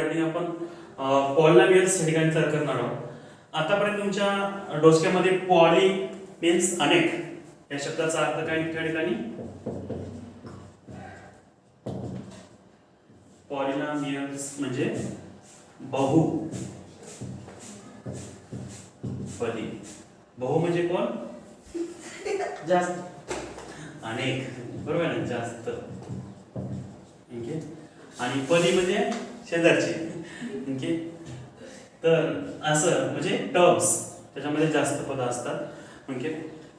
ठिकाणी आपण पॉलिनॉमियल्स या ठिकाणी तयार करणार आहोत. आतापर्यंत तुमच्या डोसक्यामध्ये पॉली मीन्स अनेक या शब्दाचा अर्थ काय त्या ठिकाणी पॉलिनॉमियल्स म्हणजे बहुपदी. बहु म्हणजे कोण? जास्त, अनेक, बरोबर आहे ना, जास्त. ओके. आणि पदी म्हणजे शेजारचे. ओके. तर असं म्हणजे टर्म्स त्याच्यामध्ये जास्त पद असतात. ओके.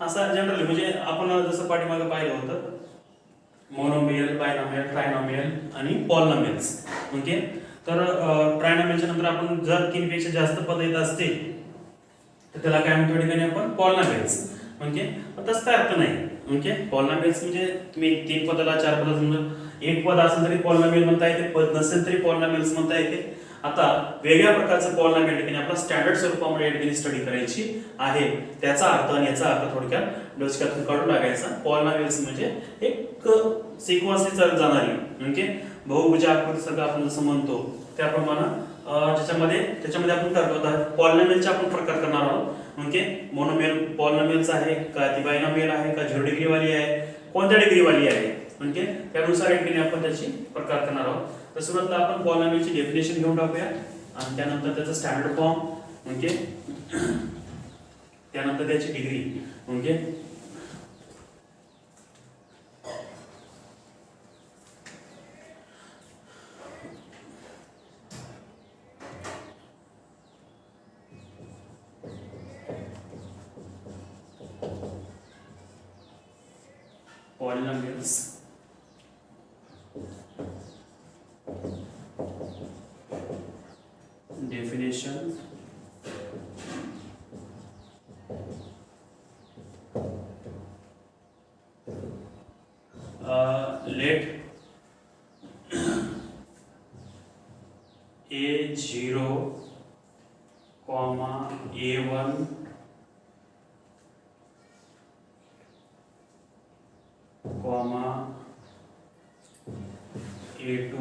असं जनरली म्हणजे आपण जसं पाठीमागे पाहिलं होतं मोनोमियल, बायनॉमियल, ट्रायनॉमियल आणि पॉलिनॉमियल्स. ओके. तर ट्रायनॉमियलच्या नंतर आपण जर 3 पेक्षा जास्त पद येत असतील तर त्याला काय म्हणतो ठिकाणी आपण पॉलिनॉमियल्स. ओके. तसं काय अर्थ नाही. ओके. पॉलिनॉमियल्स म्हणजे तुम्ही 3 पदाला 4 पदाला एक पद असेल तरी पॉलिनॉमियल म्हणता येते, पद नसेल तरी पॉलिनॉमियल्स म्हणता येते. आता वेगळ्या प्रकारचं पॉलिनॉमियल ठिकाणी आपला स्टँडर्ड स्वरूपामध्ये या ठिकाणी स्टडी करायची आहे. त्याचा अर्थ आणि याचा अर्थ थोडक्यात डोसक्यातून काढून टाकायचा. पॉलिनॉमियल्स म्हणजे एक सिक्वेन्सने चालत जाणारी ओके बहुभुजा आकृती सगळं आपण जसं म्हणतो त्याप्रमाणे त्याच्यामध्ये आपण करतो पॉलिनॉमियलचे आपण प्रकार करणार आहोत. ओके. मोनोमियल पॉलिनॉमियल्स आहे का, ती बायनॉमियल आहे का, 0 डिग्री वाली आहे, कोणत्या डिग्री वाली आहे. ओके. त्यानुसार या आपण त्याची प्रकार करणार आहोत. तर सुरुवातीला आपण पॉलिनॉमियलची डेफिनेशन घेऊन टाकूया आणि त्यानंतर त्याचा स्टँडर्ड फॉर्म. ओके. त्यानंतर त्याची degree. Okay. Polynomials. Definition. Let A0, A1, A2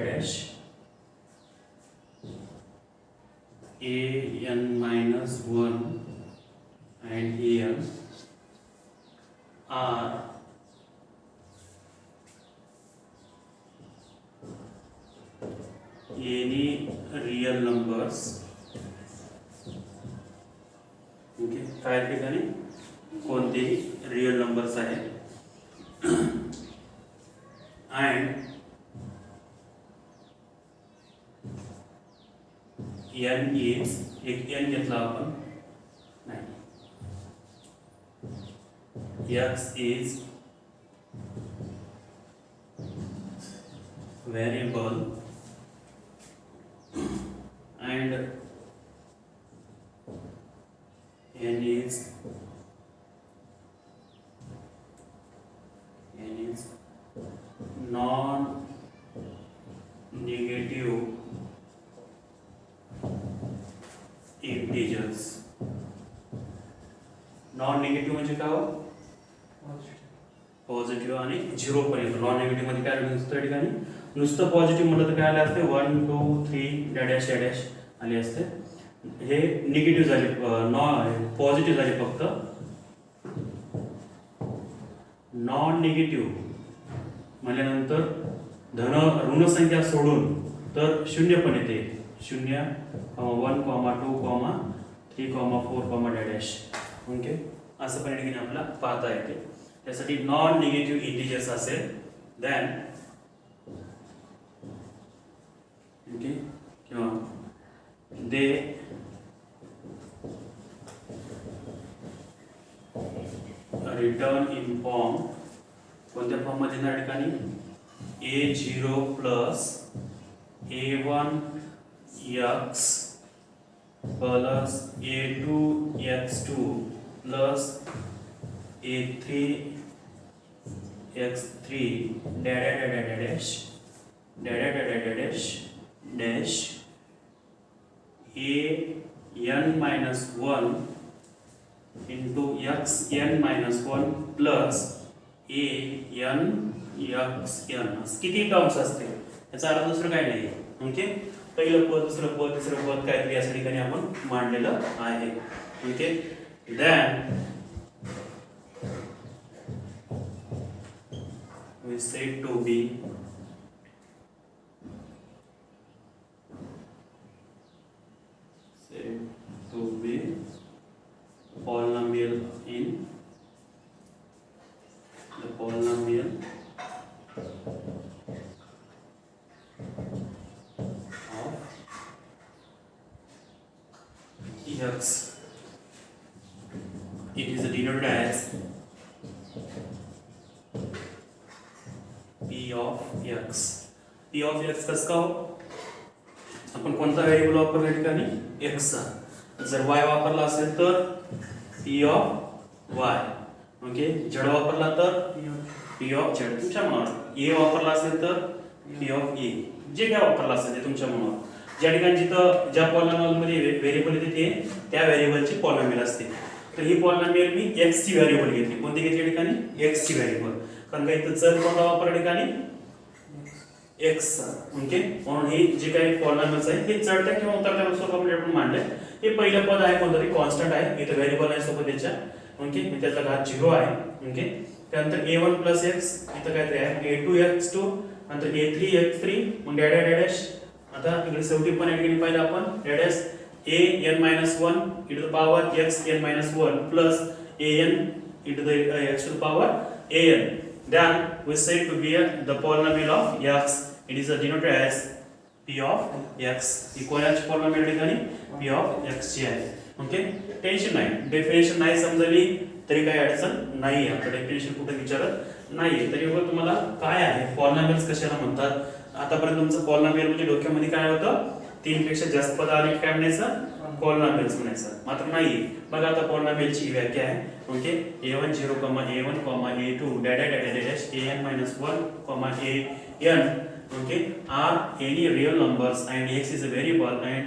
dash an minus 1 and an are any real numbers. Okay. काय ठिकाणी कोणतेही रिअल नंबर्स आहेत. अँड n इज एक n घेतला आपण नाही, x is variable and n is non-negative integers. non-negative म्हणजे काय हो? पॉझिटिव्ह आणि 0 पर्यंत. नॉन निगेटिव्ह मध्ये काय नुसतं ठिकाणी नुसतं पॉझिटिव्ह म्हटलं तर काय आले असते 1 2 3 डॅश डॅश आले असते. हे निगेटिव्ह झाले, पॉझिटिव्ह झाले फक्त. नॉन निगेटिव्ह म्हणल्यानंतर धन ऋण संख्या सोडून तर शून्य पण येते. 0 1 2 3 4 डॅश. ओके. असं पण ठिकाणी आपल्याला पाहता येते. त्यासाठी नॉन निगेटिव्ह इंटिजर्स असेल देन ओके किंवा दे रिटर्न इन फॉर्म. कोणत्या फॉर्म मध्ये त्या ठिकाणी A0 plus A1 x plus A2 x2 plus A3 x3 dash an-1 into xn-1 plus किती टर्म्स असते याचा अर्थ दुसरं काही नाही. ओके, पहिलं पद, दुसरं पद, तिसरं पद काहीतरी या ठिकाणी आपण मांडलेलं आहे. Okay, then we said to be polynomial in the polynomial of x. It is denoted as p of x. p of x कसं का हो? आपण कोणता व्हेरिएबल वापरला या ठिकाणी? x चा. जर y वापरला असेल तर p of y. Okay, z वापरला तर p of z. तुमच्या मनावर. a वापरला असेल तर p of a. जे काय वापरला असेल ते तुमच्या मनावर. ज्या ठिकाणी जिथं ज्या पॉलिनॉमियल मध्ये व्हेरिएबल येते ते त्या व्हेरिएबलची पॉलिनॉमियल असते. तर ही पॉलिनॉमियल मी x ची व्हेरिएबल घेतली. कोणती घेतली या ठिकाणी? x ची व्हेरिएबल. कारण का इथं चल कोणता वापरला ठिकाणी? x. ओके, म्हणून हे जे काही पॉलिनॉमियल्स आहे हे चढत्या किंवा उतरत्या स्वरूपामध्ये आपण मांडले. हे पहिलं पद आहे कोणतं तरी कॉन्स्टंट आहे. इथं व्हेरिएबल आहे सोबत त्याच्या. ओके, त्याचा घात 0 आहे. ओके, त्यानंतर a1 + x इथं काय तरी आहे a2x2 नंतर a3x3 मग डॅश. आता इकडे शेवटी पण या ठिकाणी पाहिलं आपण dash an-1 e to the power xn-1 plus an e to the x to the power an. Then we say to be the polynomial of x. It is denoted as p of x. Equal polynomial ठिकाणी p of x ची आहे. Okay, tension नाही. Definition नाही समजली तरी काही अडचण नाही. आपलं डेफिनेशन कुठे विचारत नाही तरी बघा तुम्हाला काय आहे पॉलिनॉमियल्स कशाला म्हणतात. आतापर्यंत तुमचं पॉलिनॉमियल म्हणजे डोक्यामध्ये काय होतं? 3 पेक्षा जास्त पद आले काय म्हणायचं? पॉलिनॉमियल्स म्हणायचं. मात्र नाही. बघा आता पॉलिनॉमियलची व्याख्या आहे. Okay, a1 0, a1, a2 dash an-1, an. Okay, are any real numbers and x is a variable and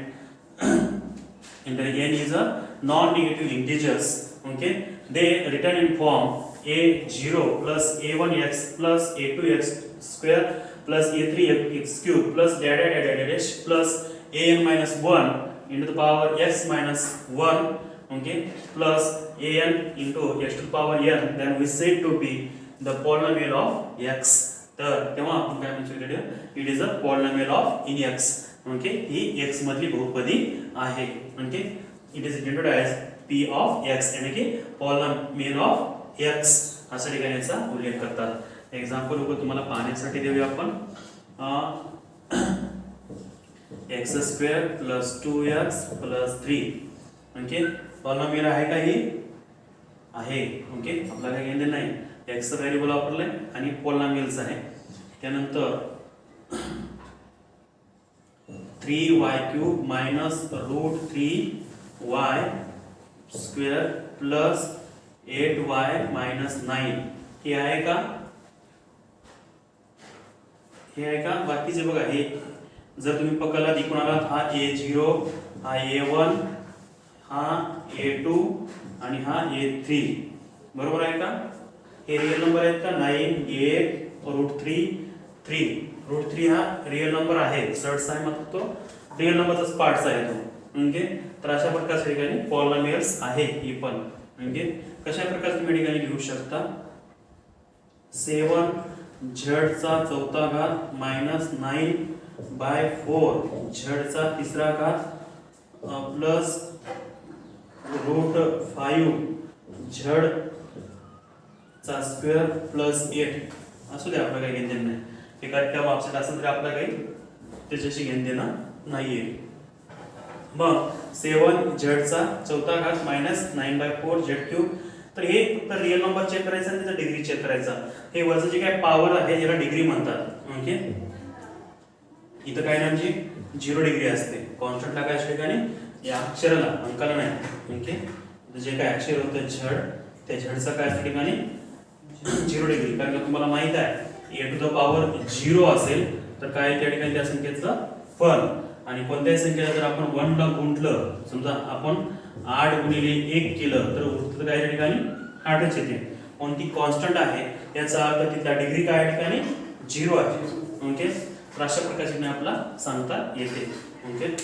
the n is a non-negative integers. Okay, they written in form a0 plus a1x plus a2x square plus a3x cube plus dash plus an-1 into the power x minus 1. Okay, plus an into x to the power n. Then we said to be the polynomial of x. तर तेव्हा आपण काय म्हणतो? It is a polynomial of in x. Okay, he x मधली बहुपदी आहे. Okay, it is denoted as p of x यानी की पॉलिनॉमियल ऑफ x अशा ठिकाणी याचा उल्लेख करतात. एक्झाम्पल उभं तुम्हाला पाहण्यासाठी देऊया आपण. x² + 2x + 3. ओके, पॉलिनॉमियल आहे का? ही आहे. ओके, आपल्याला काही घेणं नाही. x व्हेरिएबल वापरलाय आणि पॉलिनॉमियल्स आहे. त्यानंतर 3y³ - √3y² + 8y - 9 हे आहे का? हे आहे का? बाकीचे बघा हे जर तुम्ही पकडला इकडून आलात हा a0 हा a1 हा a2 आणि हा a3 बरोबर आहे का? हे रियल नंबर आहेत का? 9 8 √3 3. √3 हा रियल नंबर आहे. सर्ट्स आहे मतलब तो रियल नंबरचाच पार्ट्स आहे तो. म्हणजे तर अशा प्रकारच्या ठिकाणी पॉलिनॉमियल्स आहे ही पण. म्हणजे कशा प्रकारे तुम्ही ठिकाणी लिहू शकता? 7 z चा चौथा घात -9/4 z चा तिसरा घात प्लस √5 z चा स्क्वेअर प्लस 8 असू दे. आपलं काही घेणं देणं नाही. हे काय टर्म ऑफसेट असेल तर आपलं काही त्याच्याशी घेणं देणं नाहीये. मग 7 z चा चौथा घात -9/4 z³. तर हे फक्त रियल नंबर चेक करायचा आणि त्याचा डिग्री चेक करायचा. हे वरचं जे काय पॉवर आहे याला डिग्री म्हणतात. ओके, इथं काय ना म्हणजे 0 डिग्री असते. कॉन्स्टंटला काय असते ठिकाणी या अक्षराला अंकाला नाही. ओके, जे काय अक्षर होतं झड त्या झडचा काय असते ठिकाणी 0 डिग्री. कारण तुम्हाला माहित आहे a⁴ असेल तर काय त्या ठिकाणी त्या संख्येचं फल. आणि कोणत्याही संख्येला जर आपण 1 ला गुंतलं, समजा आपण 8 × 1 केलं तर उत्तर काय त्या ठिकाणी 8च येते. कोणती कॉन्स्टंट आहे याचा अर्थ तिथला डिग्री काय आहे ठिकाणी 0 आहे. ओके, तर अशा प्रकारचे आपला सांगता येते. ओके,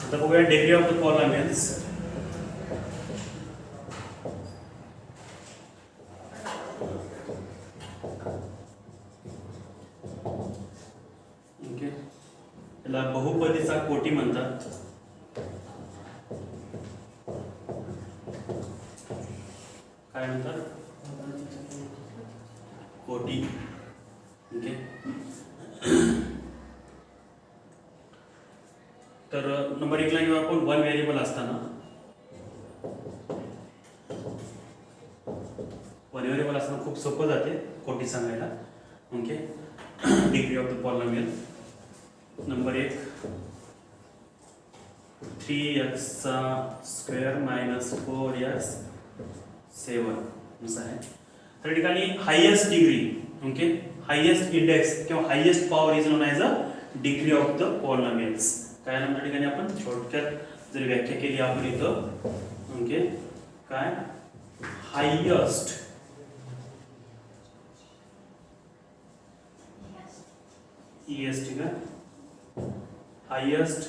आता बघूया degree of the polynomials. Okay, याला बहुपदीचा कोटी म्हणतात. काय म्हणतात? कोटी. ओके, तर नंबर 1 ला घेऊ आपण वन व्हेरिएबल असताना. वन व्हेरिएबल असताना खूप सोपं जाते कोटी सांगायला. Okay, degree of the polynomial number 1 3x square minus 4x 7 असं आहे. तर ठिकाणी highest degree, okay, highest index किंवा highest power is known as a degree of the polynomials. काय नंतर ठिकाणी आपण थोडक्यात जर व्याख्या केली आपण इथं, ओके, काय हायेस्ट EST का highest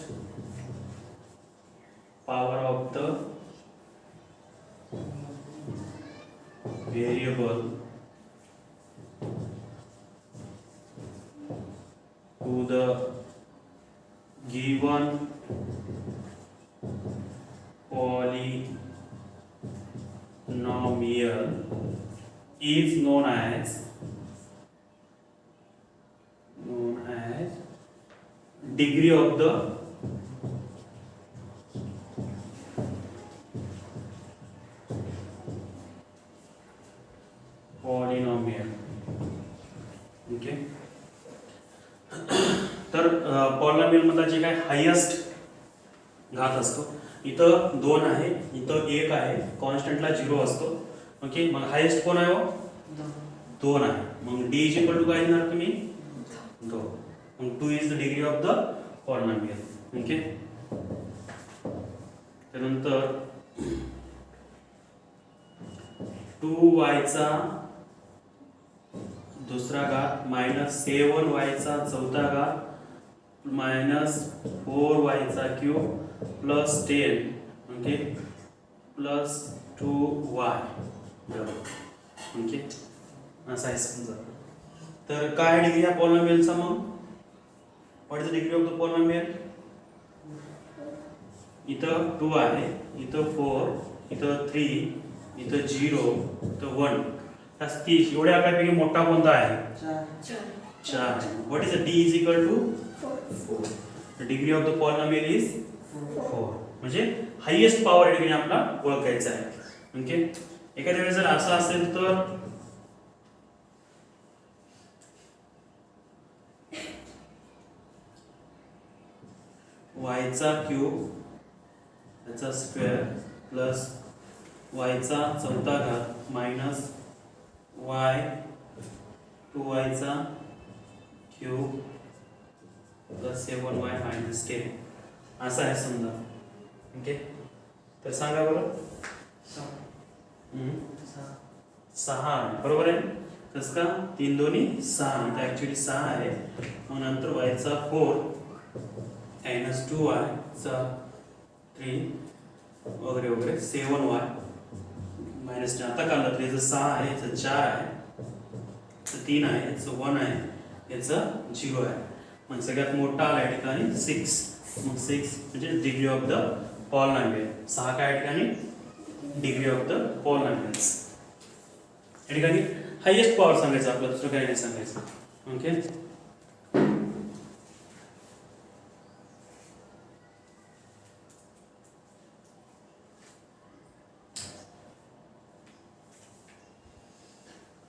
power of the variable to the given polynomial is known as degree of the polynomial. Okay, तर पॉलिनॉमियल मधला जे काय हायेस्ट घात असतो, इथं 2 आहे, इथं 1 आहे, कॉन्स्टंटला 0 असतो. ओके, मग हायेस्ट कोण आहे? 2 आहे. मग d इज इक्वल टू काय देणार तुम्ही? 2. मग 2 is the degree of the polynomial. Okay, त्यानंतर 2y चा दुसरा घात मायनस 7y चा चौथा घात मायनस 4y चा cube plus 10, okay, plus 2y. Okay, असं आहे समजा. तर काय डिग्री या पॉलिनॉमियलचा? मग what is the degree of the polynomial? इथं 2 आहे, इथं 4, इथं 3, इथं 0, इथं 1. 30 एवढ्या आकारापैकी मोठा कोणता आहे? 4. What is the d is equal to 4. The degree of the polynomial is 4. म्हणजे हायेस्ट पॉवर डिग्री आपल्याला ओळखायचं आहे. ओके, एखाद्या वेळेस जर असं असेल तर y चा क्यूब त्याचा स्क्वेअर प्लस y चा चौथा घात मायनस y 2y चा क्यूब प्लस 7y मायनस 10 असं आहे समजा. ओके, तर सांगा बरं. 6 आहे, बरोबर आहे. तस का 3 दोन्ही 6, इथं ऍक्च्युली 6 आहे. मग नंतर y चा 4 मायनस 2y चा 3 वगैरे वगैरे 7y मायनस 10. आता काढलं तर याचं 6 आहे, याचं 4 आहे, याचं 3 आहे, याचं 1 आहे, याचं 0 आहे. मग सगळ्यात मोठा आला या ठिकाणी 6. मग 6 म्हणजे डिग्री ऑफ द पॉलिनॉमियल. 6 काय या ठिकाणी डिग्री ऑफ द पॉलिनॉमियल्स. या ठिकाणी हायेस्ट पॉवर सांगायचं आपलं, दुसरं काही नाही सांगायचं. ओके.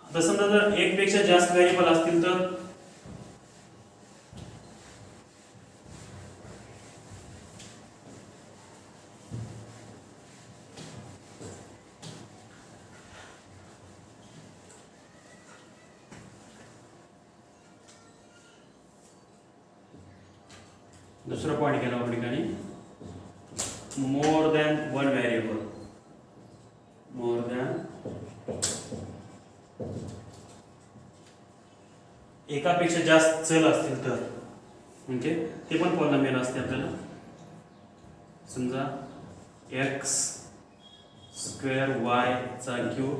आता समजा जर एक पेक्षा जास्त व्हेरिएबल असतील तर दुसरा पॉइंट केला आपण ठिकाणी more than one variable. More than एकापेक्षा जास्त चल असतील तर म्हणजे ते पण पॉलिनॉमियल असते आपल्याला. समजा x स्क्वेअर y चा cube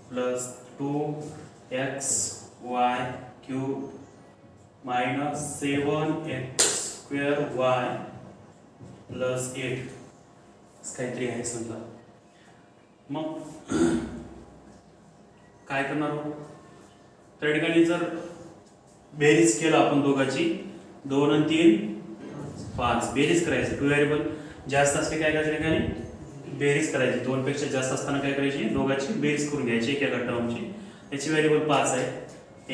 plus 2xy cube minus 7x square y plus 8 काहीतरी आहे समजा. मग काय करणार आहोत त्या ठिकाणी जर बेरीज केला आपण दोघांची 2 आणि 3 5 बेरीज करायची. 2 व्हेरिएबल जास्त असले काय करायचे ठिकाणी बेरीज करायची. 2 पेक्षा जास्त असताना काय करायची दोघांची बेरीज करून घ्यायची एका टर्मची. याची व्हेरिएबल 5 आहे,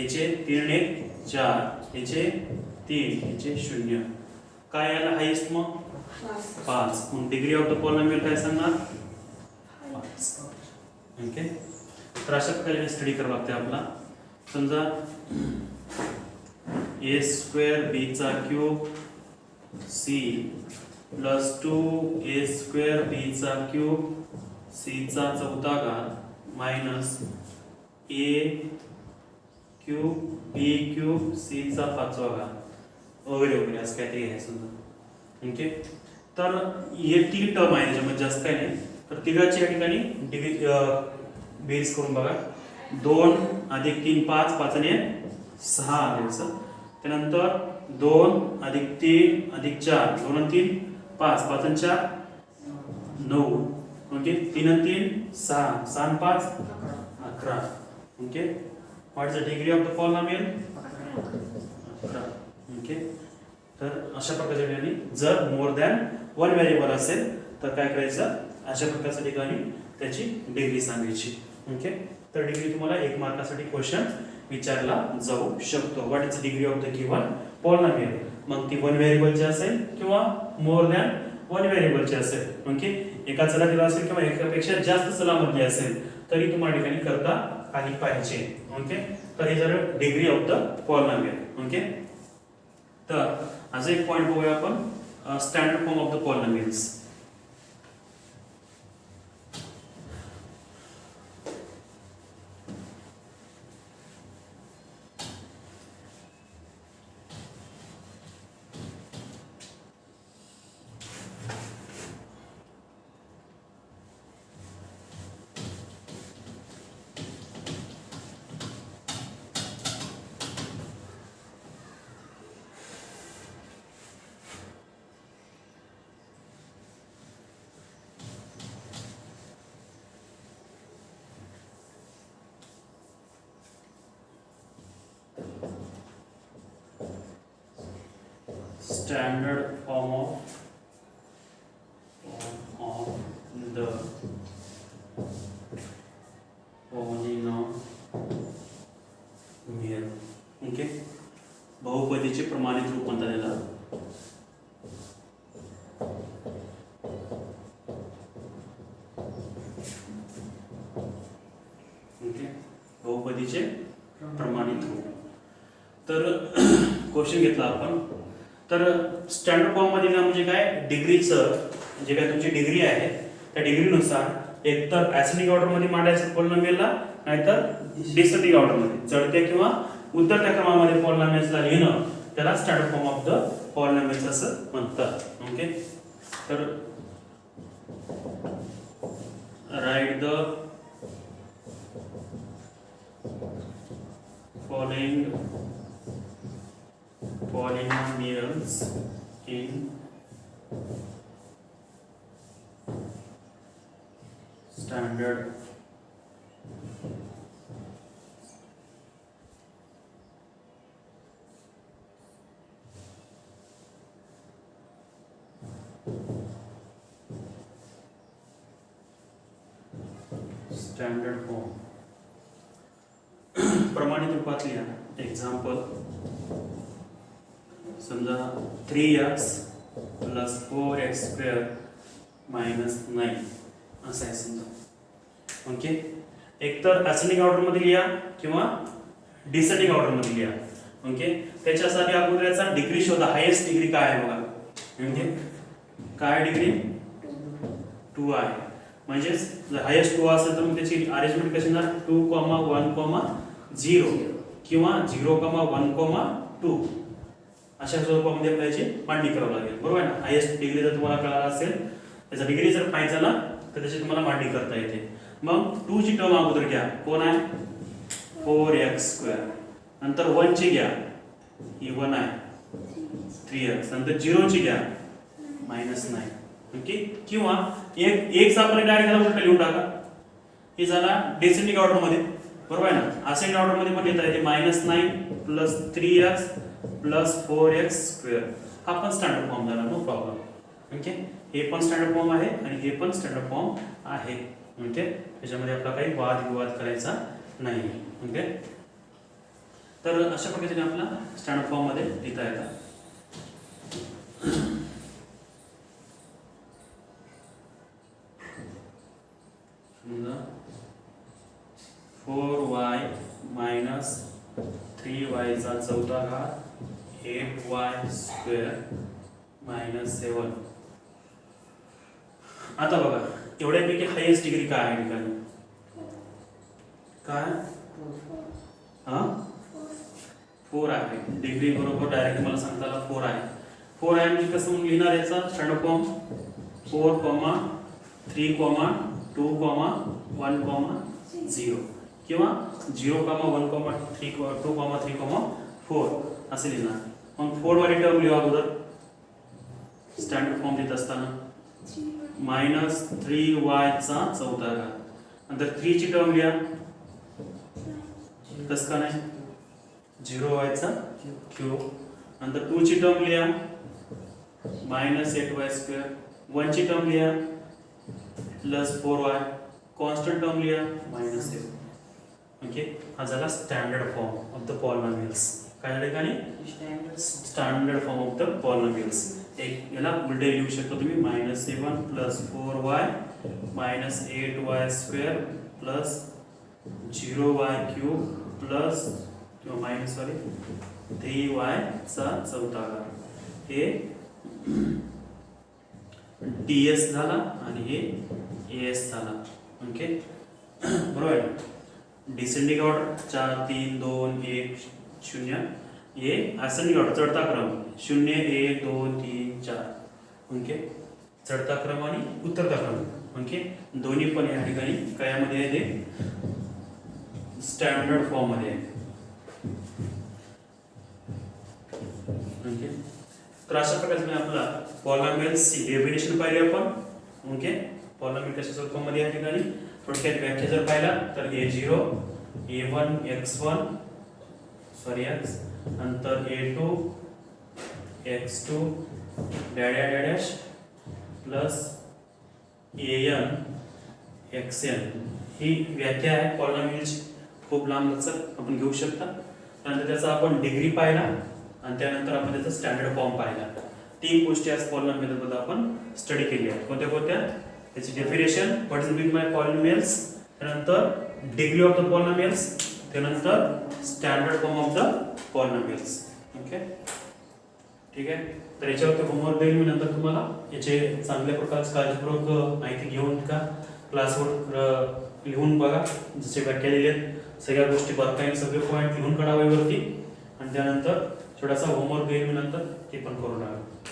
याचे 3 1 4, याचे 3, याचे 0. काय आला हायेस्ट मग 5. मग डिग्री ऑफ द पॉलिनॉमियल काय सांगणार 5. ओके. तर अशा प्रकारे स्टडी करावं लागते आपला. समजा a स्क्वेअर b चा cube c plus 2a square b चा क्यूब c चा चौथा घात minus a cube b cube c चा पाचवा घात वगैरे वगैरे असं काहीतरी आहे समजा. ओके. तर हे 3 टर्म आहे, त्याच्यामध्ये जास्त काय नाही. तर तिघाची या ठिकाणी डिग्री बेरीज करून बघा. 2 अधिक 3 5, 5 आणि 6 आले. त्यानंतर 2 अधिक 3 अधिक 4, 2 आणि 3 5, 5 आणि 4 9. ओके. 3 आणि 3 6, 6 आणि 5 11. Okay. What is the degree of the polynomial 11. Okay. तर अशा प्रकारच्या ठिकाणी जर मोर दॅन वन व्हेरिएबल असेल तर काय करायचं अशा प्रकारच्या ठिकाणी त्याची डिग्री सांगायची. ओके. तर डिग्री तुम्हाला 1 मार्कासाठी क्वेश्चन विचारला जाऊ शकतो. What is the degree of the given polynomial. मग ती वन व्हेरिएबलची असेल किंवा मोर दॅन वन व्हेरिएबलची असेल. ओके. एका चलातील असेल किंवा एकापेक्षा जास्त चलामधली असेल तरी तुम्हाला ठिकाणी करता आली पाहिजे. ओके. तर हे झालं degree of the polynomial. Okay. तर आज एक पॉइंट बघूया आपण standard form of the polynomials. Standard form of the polynomial. Okay. बहुपदीचे प्रमाणित रूप म्हणतात याला. ओके. बहुपदीचे प्रमाणित रूप. तर क्वेश्चन घेतला आपण. तर स्टँडर्ड फॉर्म मध्ये म्हणजे काय डिग्रीचं जे काय तुमची डिग्री आहे त्या डिग्रीनुसार एकतर असेंडिंग ऑर्डर मध्ये मांडायचं पॉलिनॉमियलला नाहीतर डिसेंडिंग ऑर्डर मध्ये, चढत्या किंवा उतरत्या क्रमामध्ये पॉलिनॉमियल्सला लिहिणं त्याला standard form of the polynomials असं म्हणतात. ओके, तर write the following polynomials in standard form. प्रमाणित रूपात लिहा. एक्झाम्पल, समजा 3x + 4x² - 9 असं आहे समजा. ओके, एकतर असेंडिंग ऑर्डर मध्ये लिहा किंवा डिसेंडिंग ऑर्डर मध्ये लिहा. ओके, त्याच्यासाठी अगोदर याचा डिग्री शोधा. हायेस्ट डिग्री काय आहे बघा. म्हणजे काय डिग्री 2 आहे. म्हणजे जर हायेस्ट 2 असेल तर मग त्याची अरेंजमेंट कशी होणार 2, 1, 0 किंवा 0, 1, 2 अशा स्वरूपामध्ये आपल्याची मांडणी करावी लागेल. बरोबर आहे ना. हायेस्ट डिग्री जर तुम्हाला कळाला असेल, त्याचा डिग्री जर माहिती झाला तर त्याची तुम्हाला मांडणी करता येते. मग 2 ची टर्म अगोदर घ्या. कोण आहे 4x². नंतर 1 ची घ्या, ही 1 आहे 3x. नंतर 0 ची घ्या -9. ओके, किंवा एक आपण डायरेक्ट ह्याला उलट लिहून टाका. हे झाला डिसेंडिंग ऑर्डर मध्ये. बरोबर आहे ना. असेंडिंग ऑर्डर मध्ये पण लिहिता येते -9 + 3x + 4x². हा पण स्टँडर्ड फॉर्म झाला, नो प्रॉब्लेम. ओके, हे पण स्टँडर्ड फॉर्म आहे आणि हे पण स्टँडर्ड फॉर्म आहे. ओके, त्याच्यामध्ये आपला काही वादविवाद करायचा नाही. ओके, तर अशा पद्धतीने आपला स्टँडर्ड फॉर्म मध्ये लिहिता येतात. समजा 4y - 3y⁴ 8y² - 7. आता बघा, एवढ्यापैकी हायेस्ट डिग्री काय आहे ठिकाणी? काय? 4 आहे. डिग्री बरोबर डायरेक्ट मला सांगता आला 4 आहे. 4 आहे म्हणजे कसं लिहिणार याचा स्टँडर्ड फॉर्म 4, 3, 2, 1, 0 किंवा 0, 1, 3, 2, 3, 4 असे लिहिणार. मग 4 वाली टर्म लिहा अगोदर स्टँडर्ड फॉर्म देत असताना -3y⁴. नंतर 3 ची टर्म लिहा, कसं का नाही 0y⁴. नंतर 2 ची टर्म लिहा -8y². 1 ची टर्म लिहा +4y. कॉन्स्टंट टर्म लिहा -7. ओके, हा झाला standard form of the polynomials. काय झाले का नाही standard form of the polynomials. एक याला उलटे लिहू शकता तुम्ही -7 + 4y -8y² + 0y³ किंवा -3y⁴. हे ds झाला आणि हे as झाला. ओके, बरोबर आहे. Descending order 4, 3, 2, 1, 0. हे असेंडिंग ऑर्डर चढता क्रम 0, 1, 2, 3, 4. ओके, चढता क्रम आणि उतरता क्रम. ओके, दोन्ही पण या ठिकाणी कायामध्ये आहे ते स्टँडर्ड फॉर्म मध्ये आहे. ओके, तर अशा प्रकारे आपला पॉलिनॉमियल्सची डेफिनेशन पाहिली आपण. ओके, पॉलिनॉमियल कशा स्वरूपामध्ये या ठिकाणी थोडक्यात व्याख्या जर पाहिला तर a0 a1 x1 x, नंतर a2 x2 dash plus an xn. ही व्याख्या आहे पॉलिनॉमियलची. खूप लांब लचक आपण घेऊ शकता. नंतर त्याचा आपण डिग्री पाहिला आणि त्यानंतर आपण त्याचा स्टँडर्ड फॉर्म पाहिला. 3 गोष्टी आज पॉलिनॉमियल मध्ये आपण स्टडी केली आहेत. कोणत्या? त्याची definition, what is mean by polynomials, त्यानंतर डिग्री ऑफ द पॉलिनॉमियल्स, त्यानंतर standard form of the polynomials. Okay, ठीक आहे. तर याच्यावरती होमवर्क देईल मी नंतर तुम्हाला. याचे चांगल्या प्रकारचे काळजीपूर्वक माहिती घेऊन का क्लासवर लिहून बघा, जसे व्याख्या लिहिल्या सगळ्या गोष्टी बारकाईने सगळे पॉईंट लिहून काढावे वरती, आणि त्यानंतर थोडासा होमवर्क देईल मी नंतर, ते पण करून टाका.